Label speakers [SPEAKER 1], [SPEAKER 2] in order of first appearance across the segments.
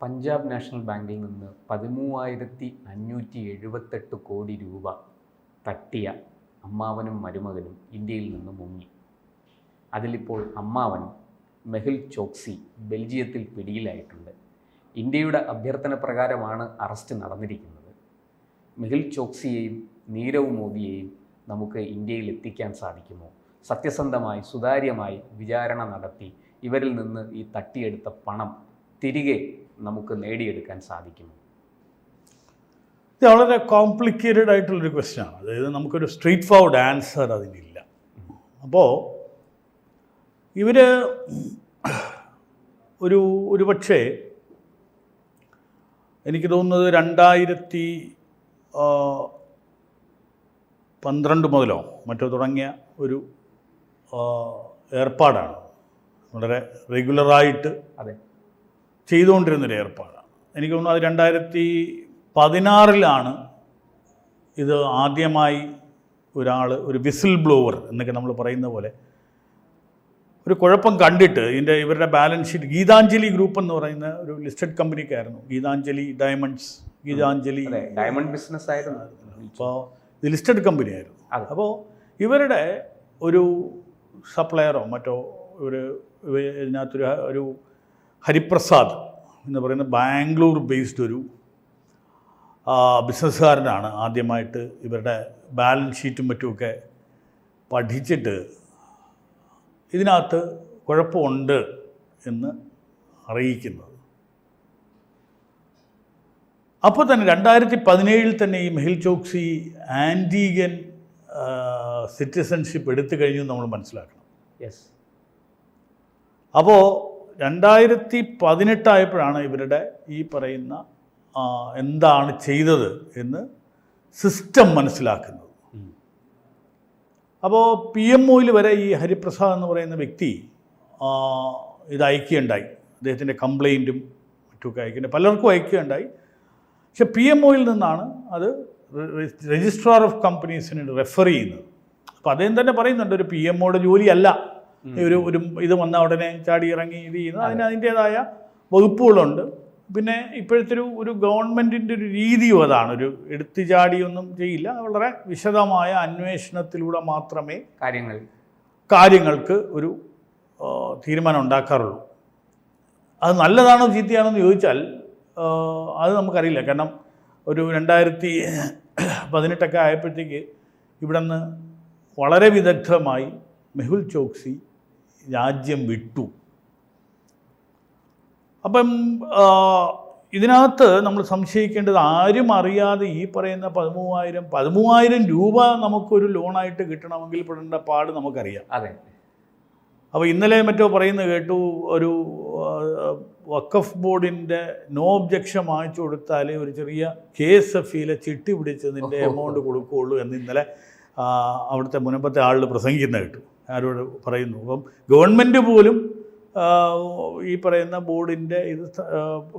[SPEAKER 1] Punjab national ബാങ്കിൽ നിന്ന് 13,578 കോടി രൂപ തട്ടിയ അമ്മാവനും മരുമകനും ഇന്ത്യയിൽ നിന്ന് മുങ്ങി. അതിലിപ്പോൾ അമ്മാവൻ മെഹുൽ ചോക്സി ബെൽജിയത്തിൽ പിടിയിലായിട്ടുണ്ട്. ഇന്ത്യയുടെ അഭ്യർത്ഥന പ്രകാരമാണ് അറസ്റ്റ് നടന്നിരിക്കുന്നത്. മെഹുൽ ചോക്സിയെയും നീരവ് മോദിയെയും നമുക്ക് ഇന്ത്യയിൽ എത്തിക്കാൻ സാധിക്കുമോ? സത്യസന്ധമായി സുതാര്യമായി വിചാരണ നടത്തി ഇവരിൽ നിന്ന് ഈ തട്ടിയെടുത്ത പണം തിരികെ നമുക്ക് നേടിയെടുക്കാൻ സാധിക്കുമോ?
[SPEAKER 2] ഇത് വളരെ കോംപ്ലിക്കേറ്റഡ് ആയിട്ടുള്ളൊരു ക്വസ്റ്റ്യനാണ്. അതായത് നമുക്കൊരു സ്ട്രെയിറ്റ് ഫോർവേഡ് ആൻസർ അതിനില്ല. അപ്പോൾ ഇവർ ഒരു പക്ഷേ എനിക്ക് തോന്നുന്നത് 2012 മുതലോ മറ്റോ തുടങ്ങിയ ഒരു ഏർപ്പാടാണ്. വളരെ റെഗുലറായിട്ട്
[SPEAKER 1] അതെ
[SPEAKER 2] ചെയ്തുകൊണ്ടിരുന്നൊരു ഏർപ്പാടാണ്. എനിക്ക് തോന്നുന്നു അത് 2016 ഇത് ആദ്യമായി ഒരു വിസിൽ ബ്ലോവർ എന്നൊക്കെ നമ്മൾ പറയുന്ന പോലെ ഒരു കുഴപ്പം കണ്ടിട്ട് ഇവരുടെ ബാലൻസ് ഷീറ്റ് ഗീതാഞ്ജലി ഗ്രൂപ്പ് എന്ന് പറയുന്ന ഒരു ലിസ്റ്റഡ് കമ്പനിക്കായിരുന്നു. ഗീതാഞ്ജലി
[SPEAKER 1] ഡയമണ്ട് ബിസിനസ് ആയിരുന്നു.
[SPEAKER 2] അപ്പോൾ ഇത് ലിസ്റ്റഡ് കമ്പനിയായിരുന്നു. അപ്പോൾ ഇവരുടെ ഒരു സപ്ലയറോ മറ്റോ ഇതിനകത്തൊരു ഹരിപ്രസാദ് എന്ന് പറയുന്ന ബാംഗ്ലൂർ ബേസ്ഡ് ഒരു ബിസിനസ്സുകാരനാണ് ആദ്യമായിട്ട് ഇവരുടെ ബാലൻസ് ഷീറ്റും മറ്റുമൊക്കെ പഠിച്ചിട്ട് ഇതിനകത്ത് കുഴപ്പമുണ്ട് എന്ന് അറിയിക്കുന്നത്. അപ്പോൾ തന്നെ 2017 തന്നെ ഈ മെഹുൽ ചോക്സി ആൻറ്റിഗൻ സിറ്റിസൺഷിപ്പ് എടുത്തു കഴിഞ്ഞു നമ്മൾ മനസ്സിലാക്കണം.
[SPEAKER 1] യെസ്.
[SPEAKER 2] അപ്പോൾ 2018 ആയപ്പോഴാണ് ഇവരുടെ ഈ പറയുന്ന എന്താണ് ചെയ്തത് എന്ന് സിസ്റ്റം മനസ്സിലാക്കുന്നത്. അപ്പോൾ PMOയിൽ വരെ ഈ ഹരിപ്രസാദ് എന്ന് പറയുന്ന വ്യക്തി ഇത് അയക്കുകയുണ്ടായി. അദ്ദേഹത്തിൻ്റെ കംപ്ലയിൻറ്റും മറ്റുമൊക്കെ അയക്കേണ്ട പലർക്കും അയക്കുകയുണ്ടായി. പക്ഷെ PMOയിൽ നിന്നാണ് അത് രജിസ്ട്രാർ ഓഫ് കമ്പനീസിന് റെഫർ ചെയ്യുന്നത്. അപ്പോൾ അദ്ദേഹം തന്നെ പറയുന്നുണ്ട് ഒരു PMOയുടെ ജോലിയല്ല ഒരു ഇത് വന്ന ഉടനെ ചാടി ഇറങ്ങി ഇത് ചെയ്യുന്നത്. അതിൻ്റേതായ വകുപ്പുകളുണ്ട്. പിന്നെ ഇപ്പോഴത്തെ ഒരു ഗവൺമെൻറ്റിൻ്റെ ഒരു രീതിയും അതാണ്. ഒരു എടുത്തു ചാടിയൊന്നും ചെയ്യില്ല. വളരെ വിശദമായ അന്വേഷണത്തിലൂടെ മാത്രമേ കാര്യങ്ങൾക്ക് ഒരു തീരുമാനം ഉണ്ടാക്കാറുള്ളൂ. അത് നല്ലതാണോ ചീത്തയാണോ എന്ന് ചോദിച്ചാൽ അത് നമുക്കറിയില്ല. കാരണം ഒരു 2018 ആയപ്പോഴത്തേക്ക് ഇവിടെ നിന്ന് വളരെ വിദഗ്ധമായി മെഹുൽ ചോക്സി രാജ്യം വിട്ടു. അപ്പം ഇതിനകത്ത് നമ്മൾ സംശയിക്കേണ്ടത് ആരും അറിയാതെ ഈ പറയുന്ന 13,000 രൂപ നമുക്കൊരു ലോണായിട്ട് കിട്ടണമെങ്കിൽ പെടേണ്ട പാട് നമുക്കറിയാം.
[SPEAKER 1] അതെ. അപ്പോൾ
[SPEAKER 2] ഇന്നലെ മറ്റോ പറയുന്നത് കേട്ടു, ഒരു വഖഫ് ബോർഡിൻ്റെ നോ ഒബ്ജക്ഷൻ വാങ്ങിച്ചു കൊടുത്താൽ ഒരു ചെറിയ KSFയിലെ ചിട്ടി പിടിച്ചതിൻ്റെ എമൗണ്ട് കൊടുക്കുകയുള്ളൂ എന്ന് ഇന്നലെ അവിടുത്തെ മുൻപത്തെ ആളിൽ പ്രസംഗിക്കുന്ന കേട്ടു. ആരോട് പറയുന്നു. അപ്പം ഗവൺമെൻറ് പോലും ഈ പറയുന്ന ബോർഡിൻ്റെ ഇത്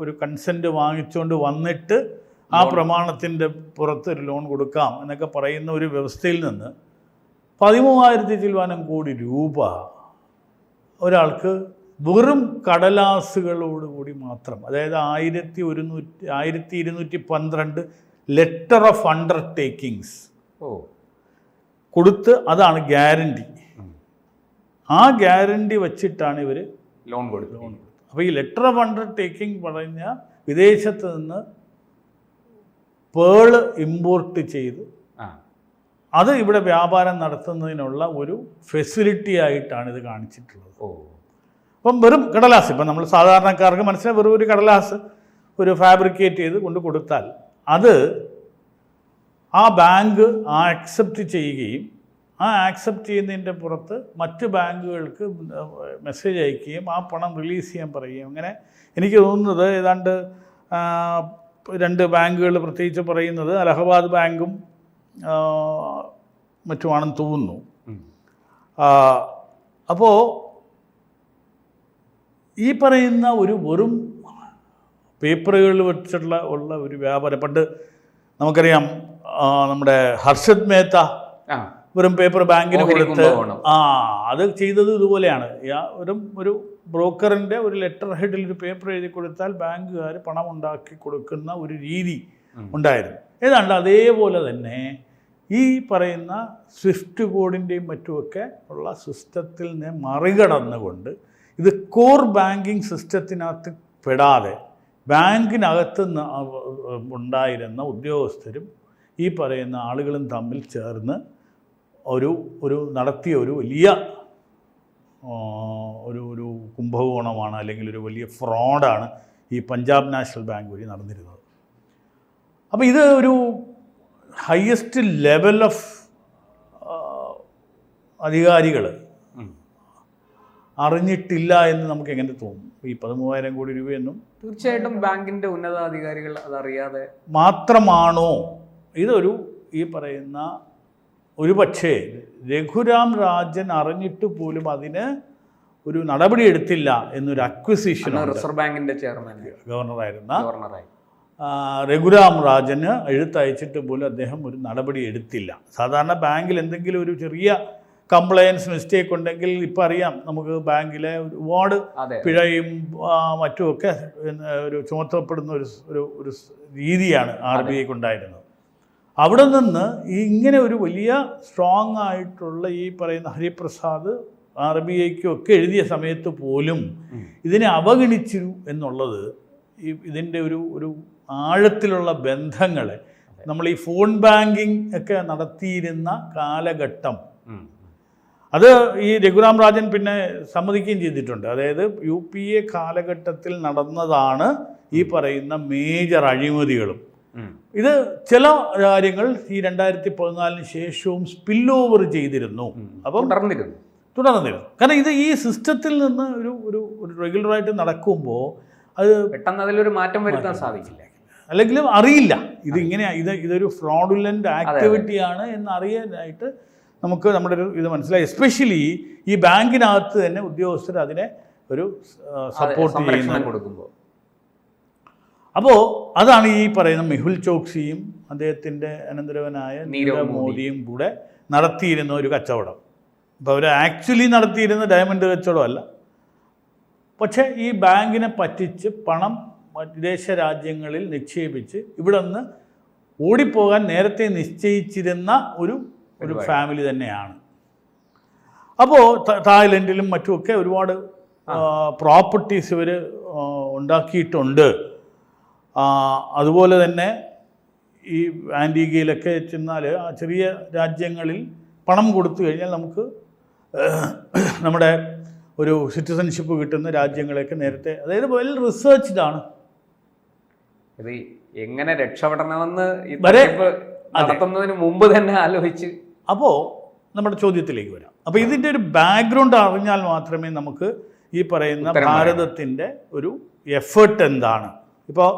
[SPEAKER 2] ഒരു കൺസെൻറ്റ് വാങ്ങിച്ചുകൊണ്ട് വന്നിട്ട് ആ പ്രമാണത്തിൻ്റെ പുറത്ത് ഒരു ലോൺ കൊടുക്കാം എന്നൊക്കെ പറയുന്ന ഒരു വ്യവസ്ഥയിൽ നിന്ന് 13,000 കോടി രൂപ ഒരാൾക്ക് വെറും കടലാസുകളോടുകൂടി മാത്രം, അതായത് 1212 ലെറ്റർ ഓഫ് അണ്ടർടേക്കിങ്സ് കൊടുത്ത്, അതാണ് ഗ്യാരണ്ടി. ആ ഗ്യാരണ്ടി വച്ചിട്ടാണ് ഇവർ
[SPEAKER 1] ലോൺ കൊടുത്തത്.
[SPEAKER 2] അപ്പോൾ ഈ ലെറ്റർ ഓഫ് അണ്ടർടേക്കിംഗ് പറഞ്ഞ വിദേശത്ത് നിന്ന് പേള് ഇമ്പോർട്ട് ചെയ്ത് അത് ഇവിടെ വ്യാപാരം നടത്തുന്നതിനുള്ള ഒരു ഫെസിലിറ്റി ആയിട്ടാണ് ഇത് കാണിച്ചിട്ടുള്ളത്. അപ്പം വെറും കടലാസ്, ഇപ്പം നമ്മൾ സാധാരണക്കാർക്ക് മനസ്സിലായി വെറും ഒരു കടലാസ് ഒരു ഫാബ്രിക്കേറ്റ് ചെയ്ത് കൊണ്ട് കൊടുത്താൽ അത് ആ ബാങ്ക് ആക്സെപ്റ്റ് ചെയ്യുകയും ആ ആക്സെപ്റ്റ് ചെയ്യുന്നതിൻ്റെ പുറത്ത് മറ്റ് ബാങ്കുകൾക്ക് മെസ്സേജ് അയക്കുകയും ആ പണം റിലീസ് ചെയ്യാൻ പറയുകയും, അങ്ങനെ എനിക്ക് തോന്നുന്നത് ഏതാണ്ട് 2 ബാങ്കുകൾ പ്രത്യേകിച്ച് പറയുന്നത് അലഹബാദ് ബാങ്കും മറ്റുമാണെന്ന് തോന്നുന്നു. അപ്പോൾ ഈ പറയുന്ന ഒരു വെറും പേപ്പറുകൾ വെച്ചിട്ടുള്ള ഒരു വ്യാപാരം, പണ്ട് നമുക്കറിയാം നമ്മുടെ ഹർഷദ് മേത്ത വെറും പേപ്പർ ബാങ്കിന് കൊടുത്ത് അത് ചെയ്തത് ഇതുപോലെയാണ്. ഒരു ബ്രോക്കറിൻ്റെ ഒരു ലെറ്റർ ഹെഡിൽ ഒരു പേപ്പർ എഴുതി കൊടുത്താൽ ബാങ്കുകാർ പണം ഉണ്ടാക്കി കൊടുക്കുന്ന ഒരു രീതി ഉണ്ടായിരുന്നു. ഏതാണ്ട് അതേപോലെ തന്നെ ഈ പറയുന്ന സ്വിഫ്റ്റ് കോഡിൻ്റെയും മറ്റുമൊക്കെ ഉള്ള സിസ്റ്റത്തിൽ നിന്ന് മറികടന്നുകൊണ്ട് ഇത് കോർ ബാങ്കിങ് സിസ്റ്റത്തിനകത്ത് പെടാതെ ബാങ്കിനകത്ത് ഉണ്ടായിരുന്ന ഉദ്യോഗസ്ഥരും ഈ പറയുന്ന ആളുകളും തമ്മിൽ ചേർന്ന് ഒരു നടത്തിയ ഒരു വലിയ ഒരു കുംഭകോണമാണ്, അല്ലെങ്കിൽ ഒരു വലിയ ഫ്രോഡാണ് ഈ പഞ്ചാബ് നാഷണൽ ബാങ്ക് വഴി നടന്നിരുന്നത്. അപ്പോൾ ഇത് ഒരു ഹയസ്റ്റ് ലെവൽ ഓഫ് അധികാരികൾ അറിഞ്ഞിട്ടില്ല എന്ന് നമുക്ക് എങ്ങനെ തോന്നും? ഈ 13,000 കോടി രൂപയൊന്നും
[SPEAKER 1] തീർച്ചയായിട്ടും ബാങ്കിൻ്റെ ഉന്നതാധികാരികൾ അതറിയാതെ
[SPEAKER 2] മാത്രമാണോ? ഇതൊരു ഈ പറയുന്ന ഒരു പക്ഷേ രഘുരാം രാജൻ അറിഞ്ഞിട്ട് പോലും അതിന് ഒരു നടപടി എടുത്തില്ല എന്നൊരു അക്വിസിഷൻ
[SPEAKER 1] റിസർവ് ബാങ്കിൻ്റെ ചെയർമാൻ
[SPEAKER 2] ഗവർണറായിരുന്ന
[SPEAKER 1] ഗവർണറായി
[SPEAKER 2] രഘുരാം രാജന് എഴുത്തയച്ചിട്ട് പോലും അദ്ദേഹം ഒരു നടപടി എടുത്തില്ല. സാധാരണ ബാങ്കിൽ എന്തെങ്കിലും ഒരു ചെറിയ കംപ്ലയൻസ് മിസ്റ്റേക്ക് ഉണ്ടെങ്കിൽ ഇപ്പം അറിയാം, നമുക്ക് ബാങ്കിലെ ഒരുപാട് പിഴയും മറ്റുമൊക്കെ ഒരു ചുമത്തപ്പെടുന്ന ഒരു രീതിയാണ് RBI ഉണ്ടായിരുന്നത്. അവിടെ നിന്ന് ഇങ്ങനെ ഒരു വലിയ സ്ട്രോങ് ആയിട്ടുള്ള ഈ പറയുന്ന ഹരിപ്രസാദ് RBIക്കൊക്കെ എഴുതിയ സമയത്ത് പോലും ഇതിനെ അവഗണിച്ചു എന്നുള്ളത് ഇതിൻ്റെ ഒരു ആഴത്തിലുള്ള ബന്ധങ്ങളെ നമ്മൾ ഈ ഫോൺ ബാങ്കിങ് ഒക്കെ നടത്തിയിരുന്ന കാലഘട്ടം അത് ഈ രഘുരാം രാജൻ പിന്നെ സമ്മതിക്കുകയും ചെയ്തിട്ടുണ്ട്. അതായത് UPA കാലഘട്ടത്തിൽ നടന്നതാണ് ഈ പറയുന്ന മേജർ അഴിമതികളും. ഇത് ചില കാര്യങ്ങൾ ഈ 2014 ശേഷവും സ്പിൽ ഓവർ ചെയ്തിരുന്നു. അപ്പം തുടർന്നിരുന്നു. കാരണം ഇത് ഈ സിസ്റ്റത്തിൽ നിന്ന് ഒരു റെഗുലറായിട്ട് നടക്കുമ്പോൾ അത്
[SPEAKER 1] പെട്ടെന്ന് അതിലൊരു മാറ്റം വരുത്താൻ സാധിക്കില്ല,
[SPEAKER 2] അല്ലെങ്കിലും അറിയില്ല ഇതൊരു ഫ്രോഡുലൻ്റ് ആക്ടിവിറ്റിയാണ് എന്ന് അറിയാനായിട്ട് നമുക്ക് നമ്മുടെ ഇത് മനസ്സിലായി. എസ്പെഷ്യലി ഈ ബാങ്കിനകത്ത് തന്നെ ഉദ്യോഗസ്ഥർ അതിനെ ഒരു സപ്പോർട്ട് ചെയ്യുന്ന കൊടുക്കുമ്പോൾ. അപ്പോൾ അതാണ് ഈ പറയുന്ന മെഹുൽ ചോക്സിയും അദ്ദേഹത്തിൻ്റെ അനന്തരവനായ നീരവ് മോദിയും കൂടെ നടത്തിയിരുന്ന ഒരു കച്ചവടം. അപ്പോൾ അവർ ആക്ച്വലി നടത്തിയിരുന്ന ഡയമണ്ട് കച്ചവടമല്ല, പക്ഷേ ഈ ബാങ്കിനെ പറ്റിച്ച് പണം വിദേശ രാജ്യങ്ങളിൽ നിക്ഷേപിച്ച് ഇവിടെ നിന്ന് ഓടിപ്പോകാൻ നേരത്തെ നിശ്ചയിച്ചിരുന്ന ഒരു ഫാമിലി തന്നെയാണ്. അപ്പോൾ തായ്ലൻഡിലും മറ്റുമൊക്കെ ഒരുപാട് പ്രോപ്പർട്ടീസ് ഇവർ ഉണ്ടാക്കിയിട്ടുണ്ട്. അതുപോലെ തന്നെ ഈ ആൻറ്റിഗയിലൊക്കെ ചെന്നാൽ ആ ചെറിയ രാജ്യങ്ങളിൽ പണം കൊടുത്തു കഴിഞ്ഞാൽ നമുക്ക് നമ്മുടെ ഒരു സിറ്റിസൺഷിപ്പ് കിട്ടുന്ന രാജ്യങ്ങളെയൊക്കെ നേരത്തെ, അതായത് വെൽ റിസർച്ച്ഡ് ആണ്.
[SPEAKER 1] ഇത് എങ്ങനെ രക്ഷപ്പെടണമെന്ന് നടത്തുന്നതിന് മുമ്പ് തന്നെ ആലോചിച്ച്.
[SPEAKER 2] അപ്പോൾ നമ്മുടെ ചോദ്യത്തിലേക്ക് വരാം. അപ്പോൾ ഇതിൻ്റെ ഒരു ബാക്ക്ഗ്രൗണ്ട് അറിഞ്ഞാൽ മാത്രമേ നമുക്ക് ഈ പറയുന്ന ഭാരതത്തിൻ്റെ ഒരു എഫേർട്ട് എന്താണ്. ഇപ്പോൾ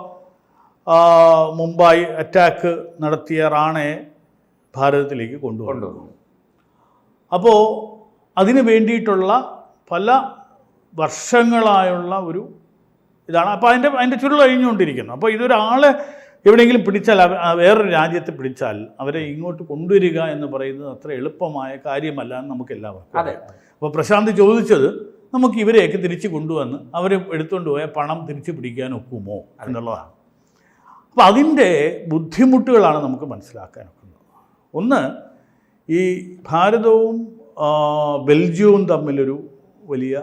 [SPEAKER 2] മുംബൈ അറ്റാക്ക് നടത്തിയ റാണയെ ഭാരതത്തിലേക്ക് കൊണ്ടുവന്നു. അപ്പോൾ അതിന് വേണ്ടിയിട്ടുള്ള പല വർഷങ്ങളായുള്ള ഒരു ഇതാണ്. അപ്പോൾ അതിൻ്റെ ചുരുൾ കഴിഞ്ഞുകൊണ്ടിരിക്കുന്നു. അപ്പോൾ ഇതൊരാളെ എവിടെയെങ്കിലും പിടിച്ചാൽ, വേറൊരു രാജ്യത്ത് പിടിച്ചാൽ അവരെ ഇങ്ങോട്ട് കൊണ്ടുവരിക എന്ന് പറയുന്നത് അത്ര എളുപ്പമായ കാര്യമല്ല എന്ന് നമുക്ക് എല്ലാവർക്കും. അപ്പോൾ പ്രശാന്ത് ചോദിച്ചത് നമുക്ക് ഇവരെയൊക്കെ തിരിച്ച് കൊണ്ടുവന്ന് അവർ എടുത്തുകൊണ്ട് പോയ പണം തിരിച്ച് പിടിക്കാൻ ഒക്കുമോ എന്നുള്ളതാണ്. അപ്പോൾ അതിൻ്റെ ബുദ്ധിമുട്ടുകളാണ് നമുക്ക് മനസ്സിലാക്കാൻ ഒക്കുന്നത്. ഒന്ന്, ഈ ഭാരതവും ബെൽജിയവും തമ്മിലൊരു വലിയ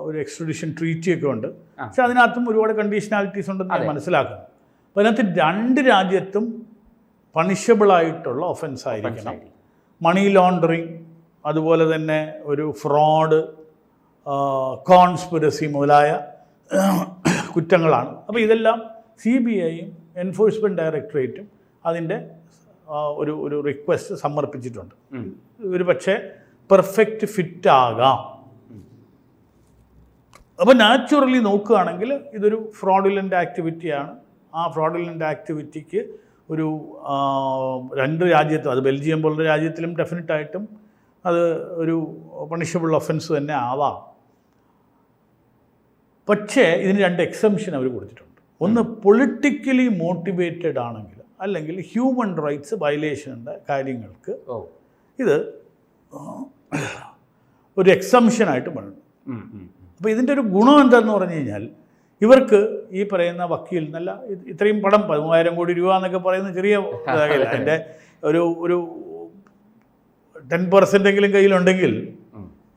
[SPEAKER 2] ഒരു എക്സ്ട്രഡിഷൻ ട്രീറ്റിയൊക്കെ ഉണ്ട്. പക്ഷെ അതിനകത്തും ഒരുപാട് കണ്ടീഷണാലിറ്റീസ് ഉണ്ടെന്ന് ഞാൻ മനസ്സിലാക്കുന്നു. അപ്പോൾ അതിനകത്ത് രണ്ട് രാജ്യത്തും പണിഷബിളായിട്ടുള്ള ഒഫൻസ് ആയിരിക്കണം. മണി ലോണ്ടറിങ്, അതുപോലെ തന്നെ ഒരു ഫ്രോഡ്, കോൺസ്പിറസി മുതലായ കുറ്റങ്ങളാണ്. അപ്പോൾ ഇതെല്ലാം CBIയും എൻഫോഴ്സ്മെൻറ്റ് ഡയറക്ടറേറ്റും അതിൻ്റെ ഒരു റിക്വസ്റ്റ് സമർപ്പിച്ചിട്ടുണ്ട്. ഒരു പക്ഷേ പെർഫെക്റ്റ് ഫിറ്റ് ആകാം. അപ്പോൾ നാച്ചുറലി നോക്കുകയാണെങ്കിൽ ഇതൊരു ഫ്രോഡുലൻ്റ് ആക്ടിവിറ്റിയാണ്. ആ ഫ്രോഡുലൻ്റ് ആക്ടിവിറ്റിക്ക് ഒരു രണ്ട് രാജ്യത്തും, അത് ബെൽജിയം പോലുള്ള രാജ്യത്തിലും ഡെഫിനറ്റായിട്ടും അത് ഒരു പണിഷബിൾ ഒഫൻസ് തന്നെ ആവാം. പക്ഷേ ഇതിന് രണ്ട് എക്സംഷൻ അവർ കൊടുത്തിട്ടുണ്ട്. ഒന്ന്, പൊളിറ്റിക്കലി മോട്ടിവേറ്റഡ് ആണെങ്കിൽ, അല്ലെങ്കിൽ ഹ്യൂമൻ റൈറ്റ്സ് വയലേഷൻ്റെ കാര്യങ്ങൾക്ക് ഇത് ഒരു എക്സംഷനായിട്ട് പറഞ്ഞു. അപ്പോൾ ഇതിൻ്റെ ഒരു ഗുണം എന്താണെന്ന് പറഞ്ഞു കഴിഞ്ഞാൽ ഇവർക്ക് ഈ പറയുന്ന വക്കീൽ നല്ല ഇത്രയും പണം 13,000 കോടി രൂപ എന്നൊക്കെ പറയുന്ന ചെറിയ ഇതാകില്ല, അതിൻ്റെ ഒരു 10% കയ്യിലുണ്ടെങ്കിൽ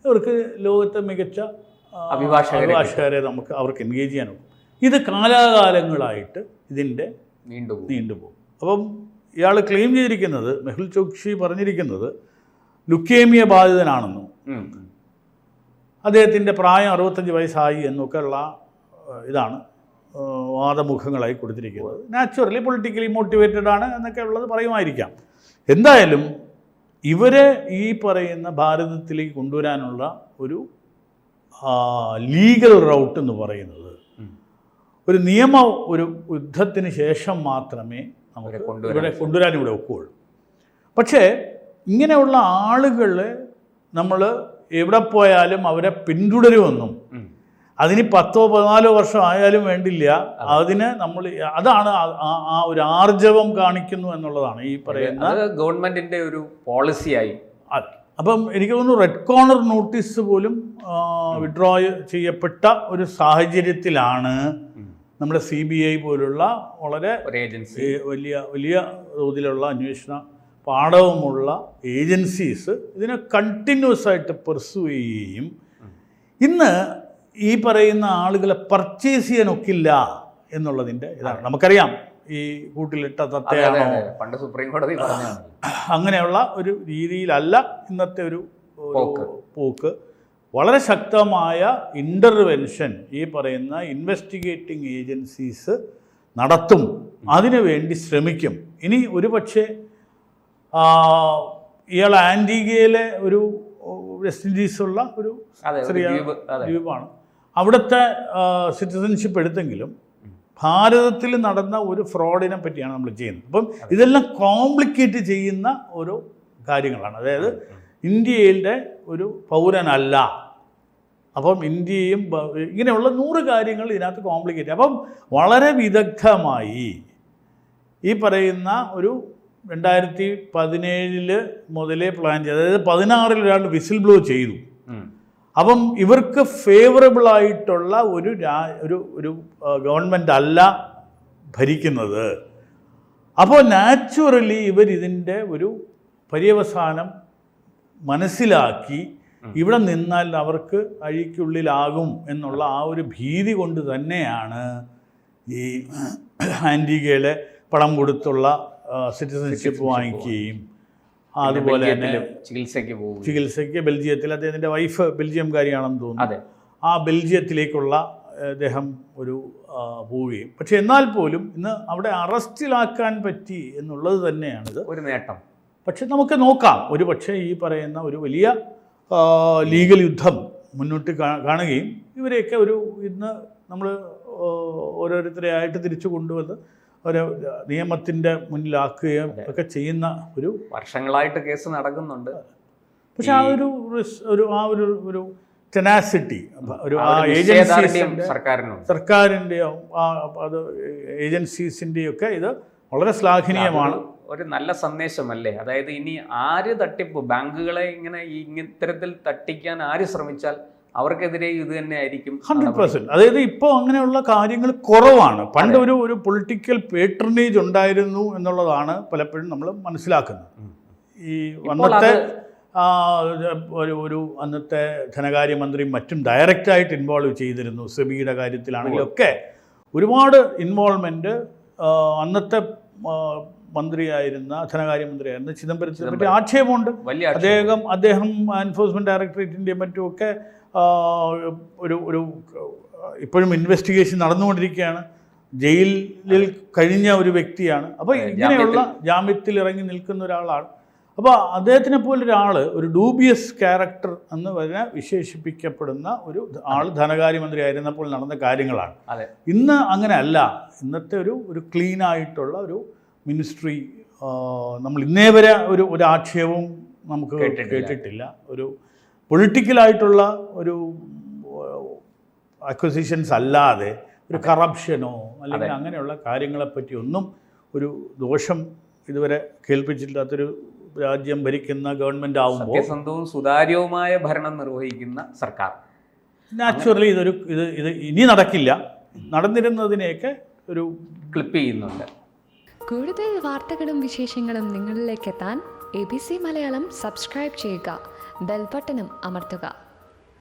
[SPEAKER 2] അവർക്ക് ലോകത്തെ മികച്ച അഭിഭാഷകരെ അവർക്ക് എൻഗേജ് ചെയ്യാനും ഇത് കാലാകാലങ്ങളായിട്ട് ഇതിൻ്റെ നീണ്ടുപോകും. അപ്പം ഇയാൾ ക്ലെയിം ചെയ്തിരിക്കുന്നത്, മെഹുൽ ചോക്സി പറഞ്ഞിരിക്കുന്നത് ലുക്കേമിയ ബാധിതനാണെന്നും അദ്ദേഹത്തിൻ്റെ പ്രായം 65 വയസ്സായി എന്നൊക്കെ ഉള്ള ഇതാണ് വാദമുഖങ്ങളായി കൊടുത്തിരിക്കുന്നത്. നാച്ചുറലി പൊളിറ്റിക്കലി മോട്ടിവേറ്റഡ് ആണ് എന്നൊക്കെ ഉള്ളത് പറയുമായിരിക്കാം. എന്തായാലും ഇവരെ ഈ പറയുന്ന ഭാരതത്തിലേക്ക് കൊണ്ടുവരാനുള്ള ഒരു ലീഗൽ റൗട്ട് എന്ന് പറയുന്നത് ഒരു ഒരു യുദ്ധത്തിന് ശേഷം മാത്രമേ നമുക്ക് ഇവിടെ കൊണ്ടുവരാൻ ഇവിടെ ഒക്കുകയുള്ളൂ. പക്ഷേ ഇങ്ങനെയുള്ള ആളുകളെ നമ്മൾ എവിടെ പോയാലും അവരെ പിന്തുടരുമെന്നും അതിന് 10-14 വർഷം ആയാലും വേണ്ടില്ല, അതിന് നമ്മൾ അതാണ് ആ ഒരു ആർജവം കാണിക്കുന്നു എന്നുള്ളതാണ് ഈ പറയുന്ന
[SPEAKER 1] ഗവൺമെന്റിന്റെ ഒരു പോളിസിയായി.
[SPEAKER 2] അപ്പം എനിക്ക് തോന്നുന്നു റെഡ് കോർണർ നോട്ടീസ് പോലും വിഡ്രോ ചെയ്യപ്പെട്ട ഒരു സാഹചര്യത്തിലാണ് നമ്മുടെ CBI പോലുള്ള വളരെ വലിയ തോതിലുള്ള അന്വേഷണ പാഠവുമുള്ള ഏജൻസീസ് ഇതിനെ കണ്ടിന്യൂസ് ആയിട്ട് പെർസ്യൂ ചെയ്യുകയും ഇന്ന് ഈ പറയുന്ന ആളുകളെ പർച്ചേസ് ചെയ്യാനൊക്കില്ല എന്നുള്ളതിൻ്റെ ഇതാണ്. നമുക്കറിയാം ഈ കൂട്ടിലിട്ട തത്തയാണോ,
[SPEAKER 1] പണ്ട് സുപ്രീം കോടതി
[SPEAKER 2] അങ്ങനെയുള്ള ഒരു രീതിയിലല്ല ഇന്നത്തെ ഒരു പോക്ക്. വളരെ ശക്തമായ ഇൻ്റർവെൻഷൻ ഈ പറയുന്ന ഇൻവെസ്റ്റിഗേറ്റിംഗ് ഏജൻസീസ് നടത്തും, അതിനു വേണ്ടി ശ്രമിക്കും. ഇനി ഒരു പക്ഷേ ഇയാൾ ആൻറ്റിഗയിലെ ഒരു വെസ്റ്റ് ഇൻഡീസുള്ള ഒരു ചെറിയ ദ്വീപാണ്, അവിടുത്തെ സിറ്റിസൺഷിപ്പ് എടുത്തെങ്കിലും ഭാരതത്തിൽ നടന്ന ഒരു ഫ്രോഡിനെ പറ്റിയാണ് നമ്മൾ ചെയ്യുന്നത്. അപ്പം ഇതെല്ലാം കോംപ്ലിക്കേറ്റ് ചെയ്യുന്ന ഓരോ കാര്യങ്ങളാണ്. അതായത് ഇന്ത്യയിലെ ഒരു പൗരനല്ല, അപ്പം ഇന്ത്യയും ഇങ്ങനെയുള്ള 100 കാര്യങ്ങൾ ഇതിനകത്ത് കോംപ്ലിക്കേറ്റ്. അപ്പം വളരെ വിദഗ്ധമായി ഈ പറയുന്ന ഒരു 2017 മുതലേ പ്ലാൻ ചെയ്ത്, അതായത് 16 ഒരാൾ വിസിൽ ബ്ലോ ചെയ്തു. അപ്പം ഇവർക്ക് ഫേവറബിളായിട്ടുള്ള ഒരു ഗവൺമെൻറ് അല്ല ഭരിക്കുന്നത്. അപ്പോൾ നാച്ചുറലി ഇവരിതിൻ്റെ ഒരു പര്യവസാനം മനസ്സിലാക്കി ഇവിടെ നിന്നാൽ അവർക്ക് അഴിക്കുള്ളിലാകും എന്നുള്ള ആ ഒരു ഭീതി കൊണ്ട് തന്നെയാണ് ഈ ആൻറ്റിഗയിലെ പണം കൊടുത്തുള്ള സിറ്റിസൺഷിപ്പ് വാങ്ങിക്കുകയും അതുപോലെ തന്നെ ചികിത്സയ്ക്ക് ബെൽജിയത്തിൽ അദ്ദേഹത്തിൻ്റെ വൈഫ് ബെൽജിയംകാരിയാണെന്ന് തോന്നുന്നു, ആ ബെൽജിയത്തിലേക്കുള്ള അദ്ദേഹം പോവുകയും. പക്ഷെ എന്നാൽ പോലും ഇന്ന് അവിടെ അറസ്റ്റിലാക്കാൻ പറ്റി എന്നുള്ളത് തന്നെയാണിത്
[SPEAKER 1] ഒരു നേട്ടം.
[SPEAKER 2] പക്ഷെ നമുക്ക് നോക്കാം, ഒരു പക്ഷേ ഈ പറയുന്ന ഒരു വലിയ ലീഗൽ യുദ്ധം മുന്നോട്ട് കാണുകയും ഇവരെയൊക്കെ ഇന്ന് നമ്മൾ ഓരോരുത്തരെ ആയിട്ട് തിരിച്ചു കൊണ്ടുവന്ന് ഒരു നിയമത്തിൻ്റെ മുന്നിലാക്കുകയും ഒക്കെ ചെയ്യുന്ന ഒരു
[SPEAKER 1] വർഷങ്ങളായിട്ട് കേസ് നടക്കുന്നുണ്ട്.
[SPEAKER 2] പക്ഷെ ആ ഒരു ടെനാസിറ്റി ആ ഏജൻസീസിൻ്റെ സർക്കാരിൻ്റെയോ അത് ഏജൻസീസിൻ്റെയും ഒക്കെ ഇത് വളരെ ശ്ലാഘനീയമാണ്.
[SPEAKER 1] ഒരു നല്ല സന്ദേശമല്ലേ? അതായത് ഇനി ആര് തട്ടിപ്പ് ബാങ്കുകളെ ഇത്തരത്തിൽ തട്ടിക്കാൻ ആര് ശ്രമിച്ചാൽ അവർക്കെതിരെ ഇത് തന്നെ ആയിരിക്കും
[SPEAKER 2] 100%. അതായത് ഇപ്പോൾ അങ്ങനെയുള്ള കാര്യങ്ങൾ കുറവാണ്. പണ്ട് ഒരു പൊളിറ്റിക്കൽ പേട്രണേജ് ഉണ്ടായിരുന്നു എന്നുള്ളതാണ് പലപ്പോഴും നമ്മൾ മനസ്സിലാക്കുന്നത്. ഈ അന്നത്തെ അന്നത്തെ ധനകാര്യമന്ത്രിയും മറ്റും ഡയറക്റ്റായിട്ട് ഇൻവോൾവ് ചെയ്തിരുന്നു. സെബിയുടെ കാര്യത്തിലാണെങ്കിലൊക്കെ ഒരുപാട് ഇൻവോൾവ്മെൻറ്റ് അന്നത്തെ മന്ത്രിയായിരുന്ന ധനകാര്യമന്ത്രിയായിരുന്ന ചിദംബരത്തിനെ പറ്റി ആക്ഷേപമുണ്ട്. അദ്ദേഹം എൻഫോഴ്സ്മെൻറ്റ് ഡയറക്ടറേറ്റിൻ്റെയും മറ്റുമൊക്കെ ഇപ്പോഴും ഇൻവെസ്റ്റിഗേഷൻ നടന്നുകൊണ്ടിരിക്കുകയാണ്. ജയിലിൽ കഴിഞ്ഞ ഒരു വ്യക്തിയാണ്. അപ്പോൾ ഇങ്ങനെയുള്ള ജാമ്യത്തിൽ ഇറങ്ങി നിൽക്കുന്ന ഒരാളാണ്. അപ്പോൾ അദ്ദേഹത്തിനെ പോലൊരാൾ ഒരു ഡൂബിയസ് ക്യാരക്ടർ എന്ന് പറഞ്ഞാൽ വിശേഷിപ്പിക്കപ്പെടുന്ന ഒരു ആൾ ധനകാര്യമന്ത്രി ആയിരുന്നപ്പോൾ നടന്ന കാര്യങ്ങളാണ്. ഇന്ന് അങ്ങനെ അല്ല. ഇന്നത്തെ ഒരു ക്ലീനായിട്ടുള്ള ഒരു മിനിസ്ട്രി നമ്മൾ ഇന്നേ വരെ ഒരു ആക്ഷേപവും നമുക്ക് കേട്ടിട്ടില്ല. ഒരു പൊളിറ്റിക്കലായിട്ടുള്ള ഒരു അക്വസിഷൻസ് അല്ലാതെ ഒരു കറപ്ഷനോ അല്ലെങ്കിൽ അങ്ങനെയുള്ള കാര്യങ്ങളെപ്പറ്റി ഒന്നും ഒരു ദോഷം ഇതുവരെ കേൾപ്പിച്ചിട്ടില്ലാത്തൊരു രാജ്യം ഭരിക്കുന്ന ഗവൺമെൻറ് ആവുമ്പോൾ
[SPEAKER 1] സത്യസന്ധവും സുതാര്യവുമായ ഭരണം നിർവഹിക്കുന്ന സർക്കാർ.
[SPEAKER 2] നാച്ചുറലി ഇത് ഇനി നടക്കില്ല, നടന്നിരുന്നതിനെയൊക്കെ ഒരു
[SPEAKER 1] ക്ലിപ്പ് ചെയ്യുന്നുണ്ട്.
[SPEAKER 3] കൂടുതൽ വാർത്തകളും വിശേഷങ്ങളും നിങ്ങളിലേക്ക് എത്താൻ ABC മലയാളം സബ്സ്ക്രൈബ് ചെയ്യുക, ബെൽ ബട്ടണും അമർത്തുക.